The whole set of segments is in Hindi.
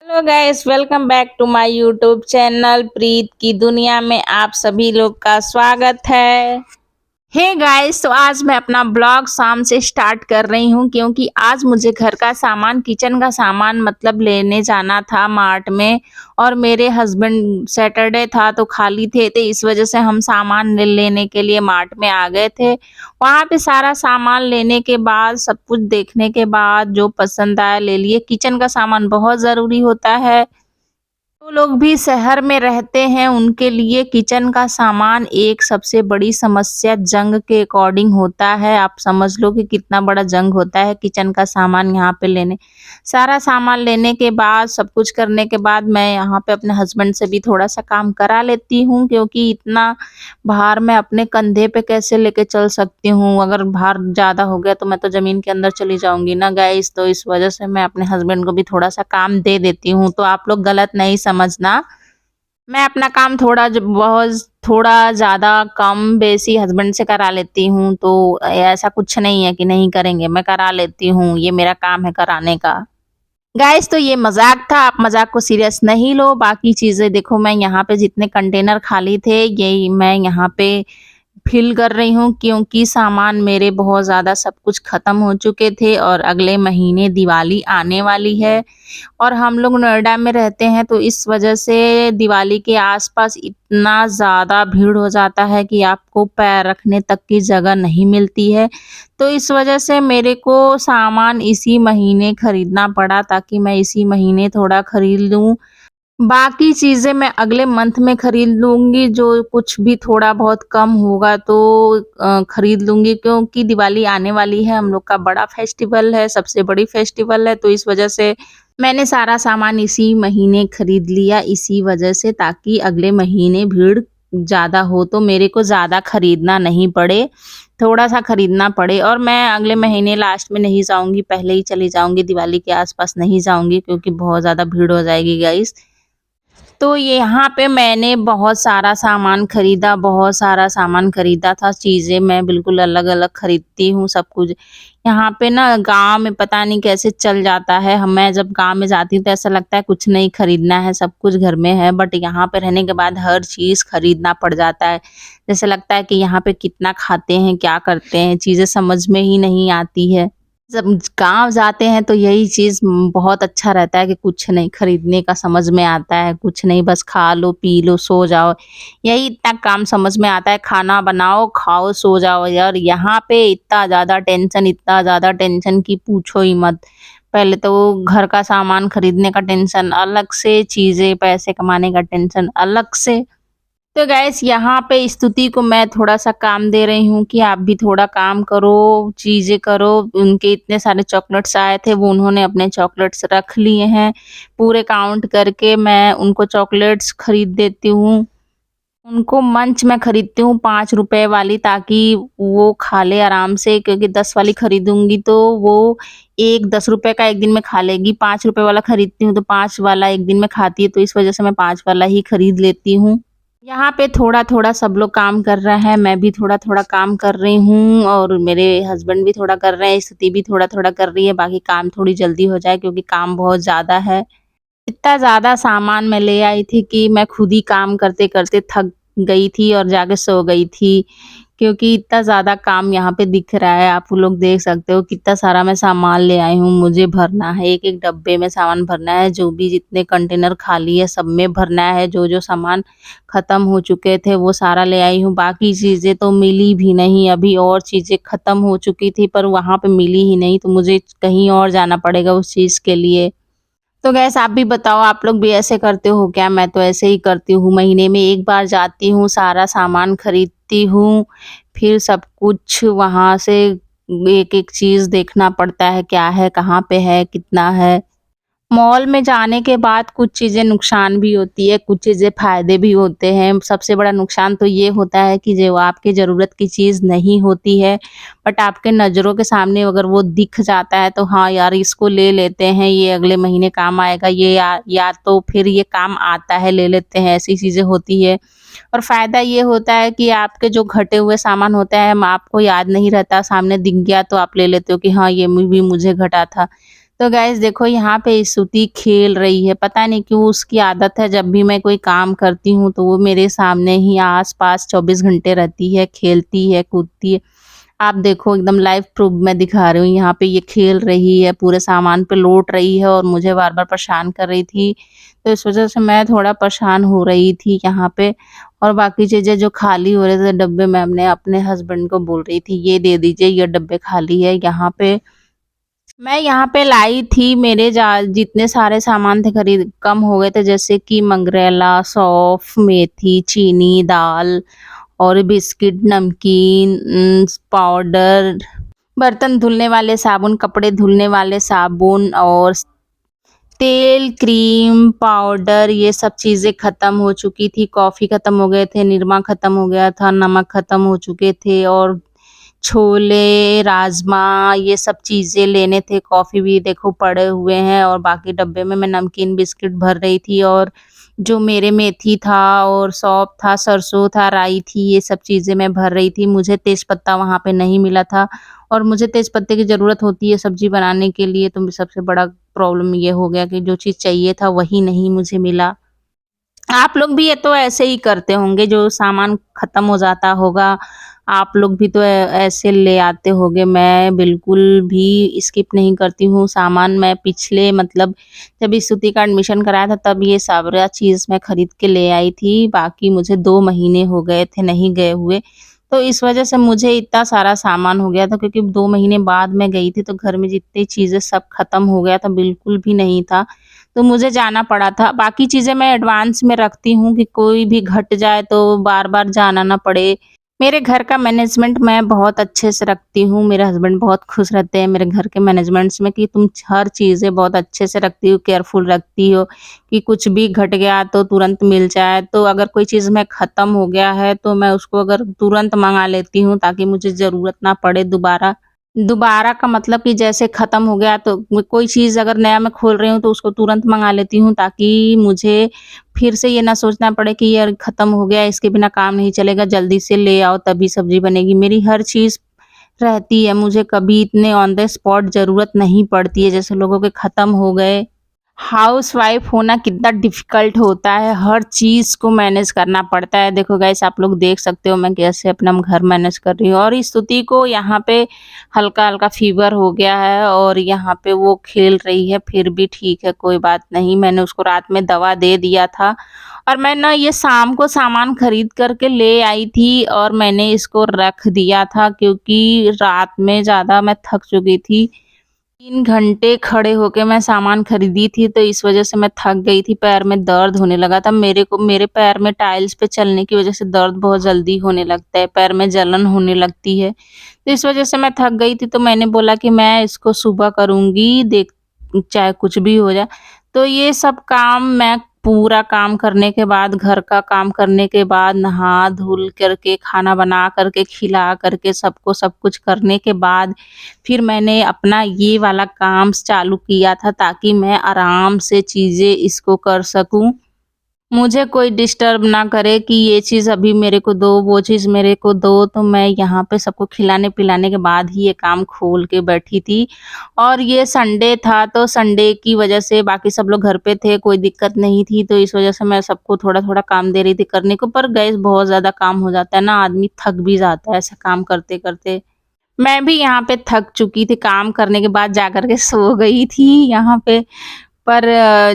Hello guys, welcome back to my YouTube channel Preet की दुनिया में आप सभी लोग का स्वागत है। हे गाइस, तो आज मैं अपना ब्लॉग शाम से स्टार्ट कर रही हूँ क्योंकि आज मुझे घर का सामान, किचन का सामान मतलब लेने जाना था मार्ट में। और मेरे हस्बैंड सैटरडे था तो खाली थे, तो इस वजह से हम सामान लेने के लिए मार्ट में आ गए थे। वहाँ पे सारा सामान लेने के बाद, सब कुछ देखने के बाद जो पसंद आया ले लिए। किचन का सामान बहुत ज़रूरी होता है। जो लोग भी शहर में रहते हैं उनके लिए किचन का सामान एक सबसे बड़ी समस्या जंग के अकॉर्डिंग होता है। आप समझ लो कि कितना बड़ा जंग होता है किचन का सामान यहाँ पे लेने। सारा सामान लेने के बाद, सब कुछ करने के बाद मैं यहाँ पे अपने हस्बैंड से भी थोड़ा सा काम करा लेती हूँ क्योंकि इतना भार मैं अपने कंधे पे कैसे लेके चल सकती हूँ। अगर भार ज़्यादा हो गया तो मैं तो ज़मीन के अंदर चली जाऊँगी ना गाइस। तो इस वजह से मैं अपने हस्बैंड को भी थोड़ा सा काम दे देती हूँ, तो आप लोग गलत नहीं समझना। मैं अपना काम बहुत थोड़ा ज़्यादा कम बेसी हस्बैंड से करा लेती हूँ, तो ऐसा कुछ नहीं है कि नहीं करेंगे, मैं करा लेती हूँ, ये मेरा काम है कराने का। गाइस, तो ये मज़ाक था, आप मज़ाक को सीरियस नहीं लो। बाकी चीज़ें देखो, मैं यहाँ पे जितने कंटेनर खाली थे, यही मैं यहाँ पे फ़िल कर रही हूँ क्योंकि सामान मेरे बहुत ज़्यादा सब कुछ ख़त्म हो चुके थे और अगले महीने दिवाली आने वाली है। और हम लोग नोएडा में रहते हैं तो इस वजह से दिवाली के आस-पास इतना ज़्यादा भीड़ हो जाता है कि आपको पैर रखने तक की जगह नहीं मिलती है। तो इस वजह से मेरे को सामान इसी महीने खरीदना पड़ा ताकि मैं इसी महीने थोड़ा खरीद लूँ। बाकी चीज़ें मैं अगले मंथ में खरीद लूँगी, जो कुछ भी थोड़ा बहुत कम होगा तो खरीद लूँगी क्योंकि दिवाली आने वाली है, हम लोग का बड़ा फेस्टिवल है, सबसे बड़ी फेस्टिवल है। तो इस वजह से मैंने सारा सामान इसी महीने खरीद लिया, इसी वजह से, ताकि अगले महीने भीड़ ज़्यादा हो तो मेरे को ज़्यादा खरीदना नहीं पड़े, थोड़ा-सा खरीदना पड़े। और मैं अगले महीने लास्ट में नहीं जाऊँगी, पहले ही चली जाऊँगी, दिवाली के आस-पास नहीं जाऊँगी क्योंकि बहुत ज़्यादा भीड़ हो जाएगी गाइस। तो यहाँ पे मैंने बहुत सारा सामान खरीदा, बहुत सारा सामान खरीदा था। चीज़ें मैं बिल्कुल अलग-अलग खरीदती हूँ सब कुछ। यहाँ पे ना गाँव में पता नहीं कैसे चल जाता है। मैं जब गाँव में जाती हूँ तो ऐसा लगता है कुछ नहीं खरीदना है, सब कुछ घर में है। बट यहाँ पे रहने के बाद हर चीज़ खरीदना पड़ जाता है। जैसे लगता है कि यहाँ पे कितना खाते हैं, क्या करते हैं, चीज़ें समझ में ही नहीं आती है। जब गाँव जाते हैं तो यही चीज़ बहुत अच्छा रहता है कि कुछ नहीं खरीदने का समझ में आता है, कुछ नहीं, बस खा लो, पी लो, सो जाओ। यही इतना काम समझ में आता है, खाना बनाओ, खाओ, सो जाओ। यार यहाँ पे इतना ज़्यादा टेंशन कि पूछो ही मत। पहले तो घर का सामान खरीदने का टेंशन अलग से, चीज़ें पैसे कमाने का टेंशन अलग से। तो गाइस, यहाँ पे स्तुति को मैं थोड़ा-सा काम दे रही हूँ कि आप भी थोड़ा काम करो, चीज़ें करो। उनके इतने सारे चॉकलेट्स आए थे, वो उन्होंने अपने चॉकलेट्स रख लिए हैं। पूरे काउंट करके मैं उनको चॉकलेट्स खरीद देती हूँ। उनको मंच मैं खरीदती हूँ ₹5 वाली, ताकि वो खा ले आराम से, क्योंकि 10 वाली खरीदूँगी तो वो एक ₹10 का एक दिन में खा लेगी। ₹5 वाला खरीदती हूँ तो 5 वाला एक दिन में खाती है, तो इस वज़ह से मैं 5 वाला ही खरीद लेती हूँ। यहाँ पे थोड़ा-थोड़ा सब लोग काम कर रहे हैं, मैं भी थोड़ा-थोड़ा काम कर रही हूँ और मेरे हस्बैंड भी थोड़ा कर रहे हैं, स्तुति भी थोड़ा-थोड़ा कर रही है, बाकी काम थोड़ी जल्दी हो जाए क्योंकि काम बहुत ज़्यादा है। इतना ज़्यादा सामान मैं ले आई थी कि मैं खुद ही काम करते-करते थक गई थी और जाके सो गई थी, क्योंकि इतना ज़्यादा काम यहाँ पे दिख रहा है। आप लोग देख सकते हो कितना सारा मैं सामान ले आई हूँ, मुझे भरना है, एक-एक डब्बे में सामान भरना है, जो भी जितने कंटेनर खाली है सब में भरना है। जो-जो सामान ख़त्म हो चुके थे वो सारा ले आई हूँ, बाकी चीज़ें तो मिली भी नहीं। अभी और चीज़ें ख़त्म हो चुकी थी पर वहाँ पे मिली ही नहीं, तो मुझे कहीं और जाना पड़ेगा उस चीज़ के लिए। तो गैस, आप भी बताओ, आप लोग भी ऐसे करते हो क्या? मैं तो ऐसे ही करती हूँ, महीने में 1 बार जाती हूँ, सारा सामान खरीदती हूँ, फिर सब कुछ वहाँ से एक-एक चीज़ देखना पड़ता है, क्या है, कहाँ पे है, कितना है। मॉल में जाने के बाद कुछ चीज़ें नुकसान भी होती है, कुछ चीज़ें फ़ायदे भी होते हैं। सबसे बड़ा नुकसान तो ये होता है कि जो आपकी ज़रूरत की चीज़ नहीं होती है, बट आपके नज़रों के सामने अगर वो दिख जाता है तो हाँ यार, इसको ले लेते हैं, ये अगले महीने काम आएगा, ये या तो फिर ये काम आता है, ले लेते हैं, ऐसी चीज़ें होती है। और फ़ायदा ये होता है कि आपके जो घटे हुए सामान होते हैं, आपको याद नहीं रहता, सामने दिख गया तो आप ले लेते हो कि हाँ, ये भी मुझे घटा था। तो गाइस देखो यहाँ पे स्तुति खेल रही है, पता नहीं क्यों उसकी आदत है जब भी मैं कोई काम करती हूँ तो वो मेरे सामने ही आस-पास 24 घंटे रहती है, खेलती है, कूदती है। आप देखो एकदम लाइव प्रूफ मैं दिखा रही हूँ, यहाँ पे ये खेल रही है, पूरे सामान पे लौट रही है और मुझे बार-बार परेशान कर रही थी। तो इस वज़ह से मैं थोड़ा परेशान हो रही थी यहाँ पे, और बाकी चीज़ें जो खाली हो रहे थे डब्बे मैं अपने हस्बैंड को बोल रही थी, ये दे दीजिए, ये डब्बे खाली है यहाँ पे। मैं यहाँ पे लाई थी, मेरे जा जितने सारे सामान थे खरीद कम हो गए थे, जैसे कि मंगरेला, सौंफ, मेथी, चीनी, दाल और बिस्किट, नमकीन, पाउडर, बर्तन धुलने वाले साबुन, कपड़े धुलने वाले साबुन और तेल, क्रीम, पाउडर, ये सब चीज़ें ख़त्म हो चुकी थी। कॉफ़ी ख़त्म हो गए थे, निरमा ख़त्म हो गया था, नमक ख़त्म हो चुके थे और छोले, राजमा, ये सब चीज़ें लेने थे। कॉफ़ी भी देखो पड़े हुए हैं और बाकी डब्बे में मैं नमकीन बिस्किट भर रही थी, और जो मेरे मेथी था और सौंफ था, सरसों था, राई थी, ये सब चीज़ें मैं भर रही थी। मुझे तेज़पत्ता वहाँ पे नहीं मिला था और मुझे तेज़पत्ते की ज़रूरत होती है सब्ज़ी बनाने के लिए, तो सबसे बड़ा प्रॉब्लम ये हो गया कि जो चीज़ चाहिए था वही नहीं मुझे मिला। आप लोग भी ये तो ऐसे ही करते होंगे, जो सामान खत्म हो जाता होगा, आप लोग भी तो ऐसे ले आते होंगे। मैं बिल्कुल भी स्किप नहीं करती हूँ सामान। मैं पिछले मतलब जब स्तुति का एडमिशन कराया था तब ये सारा चीज़ मैं खरीद के ले आई थी। बाकी मुझे 2 महीने हो गए थे नहीं गए हुए। तो इस वज़ह से मुझे इतना सारा सामान हो गया था, क्योंकि 2 महीने बाद मैं गई थी तो घर में जितनी चीज़ें सब खत्म हो गया था, बिल्कुल भी नहीं था। तो मुझे जाना पड़ा था। बाकी चीज़ें मैं एडवांस में रखती हूँ कि कोई भी घट जाए तो बार-बार जाना ना पड़े। मेरे घर का मैनेजमेंट मैं बहुत अच्छे से रखती हूँ, मेरे हस्बैंड बहुत खुश रहते हैं मेरे घर के मैनेजमेंट्स में कि तुम हर चीज़ें बहुत अच्छे से रखती हो, केयरफुल रखती हो कि कुछ भी घट गया तो तुरंत मिल जाए। तो अगर कोई चीज़ में ख़त्म हो गया है तो मैं उसको अगर तुरंत मँगा लेती हूँ ताकि मुझे ज़रूरत ना पड़े दोबारा। दोबारा का मतलब कि जैसे ख़त्म हो गया तो कोई चीज़ अगर नया मैं खोल रही हूँ तो उसको तुरंत मँगा लेती हूँ, ताकि मुझे फिर से ये ना सोचना पड़े कि यार ख़त्म हो गया, इसके बिना काम नहीं चलेगा, जल्दी से ले आओ तभी सब्ज़ी बनेगी। मेरी हर चीज़ रहती है, मुझे कभी इतने ऑन द स्पॉट ज़रूरत नहीं पड़ती है, जैसे लोगों के ख़त्म हो गए। हाउसवाइफ होना कितना डिफ़िकल्ट होता है, हर चीज़ को मैनेज करना पड़ता है। देखो गाइस, आप लोग देख सकते हो मैं कैसे अपना घर मैनेज कर रही हूँ, और इस स्तुति को यहाँ पे हल्का-हल्का फ़ीवर हो गया है और यहाँ पे वो खेल रही है, फिर भी ठीक है, कोई बात नहीं। मैंने उसको रात में दवा दे दिया था, और मैं ना ये शाम को सामान खरीद कर के ले आई थी और मैंने इसको रख दिया था, क्योंकि रात में ज़्यादा मैं थक चुकी थी। 3 घंटे खड़े होके मैं सामान खरीदी थी, तो इस वज़ह से मैं थक गई थी, पैर में दर्द होने लगा था। मेरे पैर में टाइल्स पे चलने की वज़ह से दर्द बहुत जल्दी होने लगता है, पैर में जलन होने लगती है। तो इस वज़ह से मैं थक गई थी, तो मैंने बोला कि मैं इसको सुबह करूँगी, देख चाहे कुछ भी हो जाए। तो ये सब काम मैं पूरा काम करने के बाद, घर का काम करने के बाद, नहा-धुल करके, खाना बना करके, खिला करके, सबको सब कुछ करने के बाद फिर मैंने अपना ये वाला काम चालू किया था, ताकि मैं आराम से चीज़ें इसको कर सकूँ। मुझे कोई डिस्टर्ब ना करे कि ये चीज़ अभी मेरे को दो, वो चीज़ मेरे को दो, तो मैं यहाँ पे सबको खिलाने-पिलाने के बाद ही ये काम खोल के बैठी थी। और ये संडे था, तो संडे की वज़ह से बाकी सब लोग घर पे थे, कोई दिक्कत नहीं थी, तो इस वज़ह से मैं सबको थोड़ा-थोड़ा काम दे रही थी करने को। पर गाइस बहुत ज़्यादा काम हो जाता है ना, आदमी थक भी जाता है ऐसा काम करते-करते। मैं भी यहाँ पे थक चुकी थी, काम करने के बाद जाकर के सो गई थी यहाँ पे। पर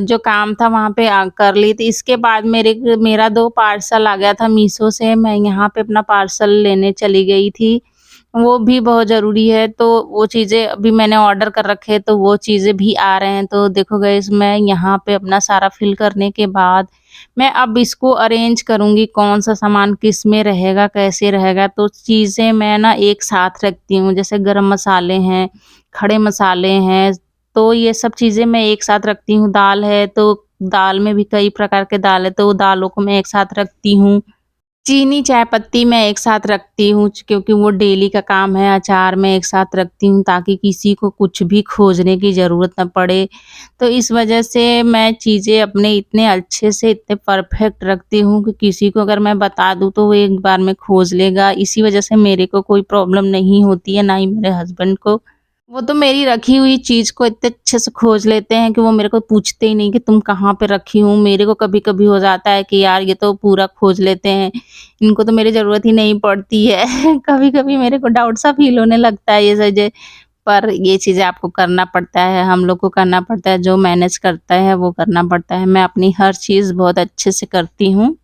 जो काम था वहाँ पे कर ली थी। इसके बाद मेरा 2 पार्सल आ गया था मीशो से, मैं यहाँ पे अपना पार्सल लेने चली गई थी। वो भी बहुत ज़रूरी है, तो वो चीज़ें अभी मैंने ऑर्डर कर रखे हैं, तो वो चीज़ें भी आ रहे हैं। तो देखो गाइस, मैं यहाँ पे अपना सारा फिल करने के बाद मैं अब इसको अरेंज करूँगी, कौन-सा सामान किस में रहेगा, कैसे रहेगा। तो चीज़ें मैं ना एक साथ रखती हूँ, जैसे गरम मसाले हैं, खड़े मसाले हैं, तो ये सब चीज़ें मैं एक साथ रखती हूँ। दाल है, तो दाल में भी कई प्रकार के दाल है, तो दालों को मैं एक साथ रखती हूँ। चीनी, चाय पत्ती मैं एक साथ रखती हूँ, क्योंकि वो डेली का काम है। अचार मैं एक साथ रखती हूँ ताकि किसी को कुछ भी खोजने की ज़रूरत ना पड़े। तो इस वज़ह से मैं चीज़ें अपने इतने अच्छे से, इतने परफ़ेक्ट रखती हूँ कि किसी को अगर मैं बता दूँ तो वो एक बार में खोज लेगा। इसी वज़ह से मेरे को कोई प्रॉब्लम नहीं होती है, ना ही मेरे हस्बैंड को। वो तो मेरी रखी हुई चीज़ को इतने अच्छे से खोज लेते हैं कि वो मेरे को पूछते ही नहीं कि तुम कहाँ पे रखी हूँ। मेरे को कभी-कभी हो जाता है कि यार ये तो पूरा खोज लेते हैं, इनको तो मेरी ज़रूरत ही नहीं पड़ती है। कभी-कभी मेरे को डाउट सा फ़ील होने लगता है ये चीज़ें, पर ये चीज़ें आपको करना पड़ता है, हम लोग को करना पड़ता है, जो मैनेज करता है वो करना पड़ता है। मैं अपनी हर चीज़ बहुत अच्छे से करती हूँ।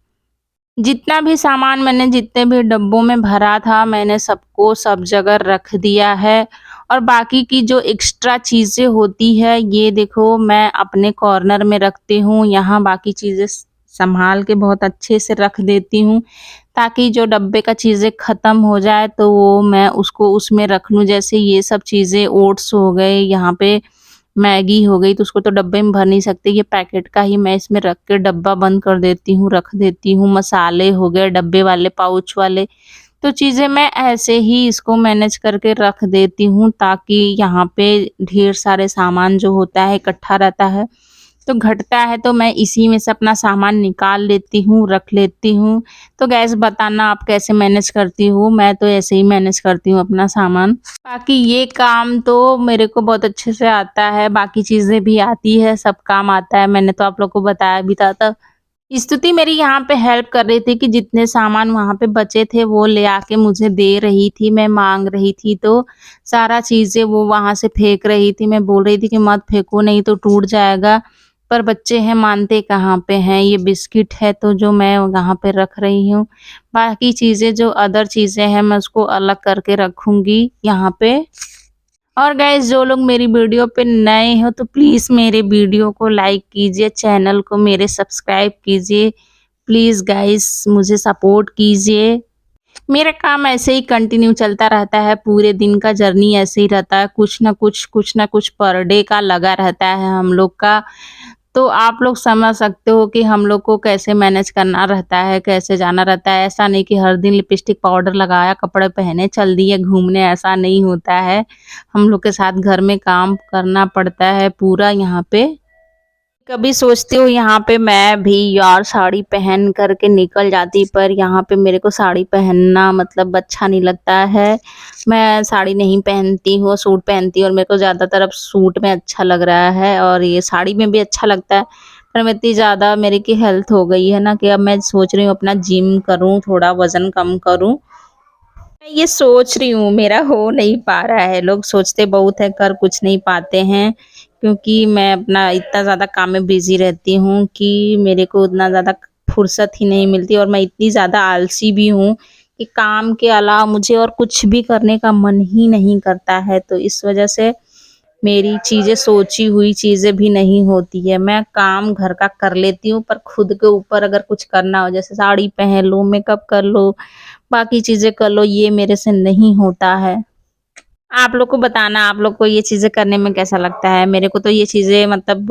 जितना भी सामान मैंने जितने भी डब्बों में भरा था, मैंने सबको सब जगह रख दिया है और बाकी की जो एक्स्ट्रा चीज़ें होती है, ये देखो मैं अपने कॉर्नर में रखती हूँ। यहाँ बाकी चीज़ें सँभाल के बहुत अच्छे से रख देती हूँ, ताकि जो डब्बे का चीज़ें ख़त्म हो जाए, तो वो मैं उसको उसमें रख लूँ। जैसे ये सब चीज़ें ओट्स हो गए, यहाँ पे मैगी हो गई, तो उसको तो डब्बे में भर नहीं सकते, ये पैकेट का ही मैं इसमें रख के डब्बा बंद कर देती हूँ, रख देती हूँ। मसाले हो गए डब्बे वाले, पाउच वाले, तो चीज़ें मैं ऐसे ही इसको मैनेज करके रख देती हूँ, ताकि यहाँ पे ढेर सारे सामान जो होता है इकट्ठा रहता है, तो घटता है तो मैं इसी में से अपना सामान निकाल लेती हूँ, रख लेती हूँ। तो गाइस बताना आप कैसे मैनेज करती हो? मैं तो ऐसे ही मैनेज करती हूँ अपना सामान। बाकी ये काम तो मेरे को बहुत अच्छे से आता है, बाकी चीज़ें भी आती है, सब काम आता है, मैंने तो आप लोग को बताया भी था। स्तुति मेरी यहाँ पे हेल्प कर रही थी कि जितने सामान वहाँ पे बचे थे वो ले आके मुझे दे रही थी, मैं माँग रही थी तो सारा चीज़ें वो वहाँ से फेंक रही थी। मैं बोल रही थी कि मत फेंको नहीं तो टूट जाएगा, पर बच्चे हैं मानते कहाँ पे हैं। ये बिस्किट है तो जो मैं वहाँ पे रख रही हूँ, बाकी चीज़ें जो अदर चीज़ें हैं मैं उसको अलग करके रखूँगी यहाँ पे। और गाइस जो लोग मेरी वीडियो पे नए हो तो प्लीज़ मेरे वीडियो को लाइक कीजिए, चैनल को मेरे सब्सक्राइब कीजिए। प्लीज़ गाइस मुझे सपोर्ट कीजिए। मेरा काम ऐसे ही कंटिन्यू चलता रहता है, पूरे दिन का जर्नी ऐसे ही रहता है, कुछ न कुछ पर डे का लगा रहता है हम लोग का। तो आप लोग समझ सकते हो कि हम लोग को कैसे मैनेज करना रहता है, कैसे जाना रहता है। ऐसा नहीं कि हर दिन लिपस्टिक पाउडर लगाया, कपड़े पहने, चल दिए घूमने, ऐसा नहीं होता है। हम लोग के साथ घर में काम करना पड़ता है पूरा यहाँ पे। कभी सोचती हूँ यहाँ पे मैं भी यार साड़ी पहन कर के निकल जाती, पर यहाँ पे मेरे को साड़ी पहनना मतलब अच्छा नहीं लगता है। मैं साड़ी नहीं पहनती हूँ, सूट पहनती हूँ और मेरे को ज़्यादातर अब सूट में अच्छा लग रहा है और ये साड़ी में भी अच्छा लगता है। पर मैं इतनी ज़्यादा मेरी की हेल्थ हो गई है ना कि अब मैं सोच रही हूँ अपना जिम करूँ, थोड़ा वज़न कम करूँ। मैं ये सोच रही हूँ, मेरा हो नहीं पा रहा है। लोग सोचते बहुत है, कर कुछ नहीं पाते हैं, क्योंकि मैं अपना इतना ज़्यादा काम में बिज़ी रहती हूँ कि मेरे को उतना ज़्यादा फुर्सत ही नहीं मिलती और मैं इतनी ज़्यादा आलसी भी हूँ कि काम के अलावा मुझे और कुछ भी करने का मन ही नहीं करता है। तो इस वज़ह से मेरी चीज़ें सोची हुई चीज़ें भी नहीं होती है। मैं काम घर का कर लेती हूँ, पर खुद के ऊपर अगर कुछ करना हो, जैसे साड़ी पहन लो, मेकअप कर लो, बाकी चीज़ें कर लो, ये मेरे से नहीं होता है। आप लोग को बताना, आप लोग को ये चीज़ें करने में कैसा लगता है? मेरे को तो ये चीज़ें मतलब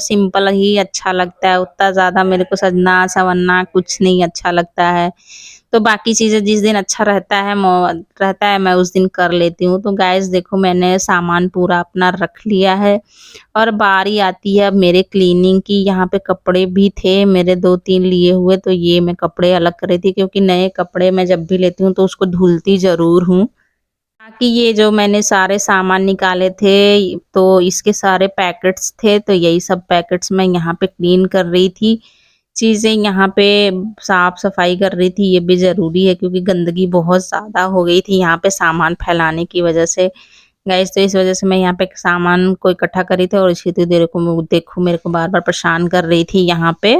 सिंपल ही अच्छा लगता है, उतना ज़्यादा मेरे को सजना-संवरना कुछ नहीं अच्छा लगता है। तो बाकी चीज़ें जिस दिन अच्छा रहता है मैं उस दिन कर लेती हूँ। तो गाइस देखो मैंने सामान पूरा अपना रख लिया है और बारी आती है अब मेरे क्लीनिंग की। यहाँ पे कपड़े भी थे मेरे 2-3 लिए हुए, तो ये मैं कपड़े अलग कर रही थी, क्योंकि नए कपड़े मैं जब भी लेती हूँ तो उसको धुलती ज़रूर हूँ। बाकी ये जो मैंने सारे सामान निकाले थे, तो इसके सारे पैकेट्स थे, तो यही सब पैकेट्स मैं यहाँ पे क्लीन कर रही थी। चीज़ें यहाँ पे साफ-सफाई कर रही थी, ये भी ज़रूरी है क्योंकि गंदगी बहुत ज़्यादा हो गई थी यहाँ पे सामान फैलाने की वज़ह से। गाइस तो इस वज़ह से मैं यहाँ पे सामान को इकट्ठा कर रही थी और इसी देखो मेरे को बार-बार परेशान कर रही थी यहाँ पे।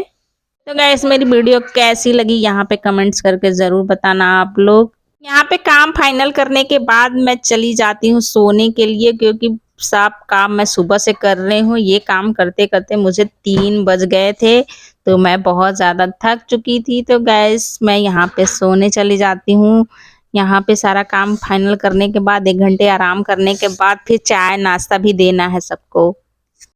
तो गाइस मेरी वीडियो कैसी लगी यहाँ पे कमेंट्स करके ज़रूर बताना आप लोग। यहाँ पे काम फाइनल करने के बाद मैं चली जाती हूँ सोने के लिए, क्योंकि सब काम मैं सुबह से कर रही हूँ। ये काम करते-करते मुझे 3 बज गए थे, तो मैं बहुत ज़्यादा थक चुकी थी। तो गाइस मैं यहाँ पे सोने चली जाती हूँ। यहाँ पे सारा काम फाइनल करने के बाद 1 घंटे आराम करने के बाद फिर चाय नाश्ता भी देना है सबको।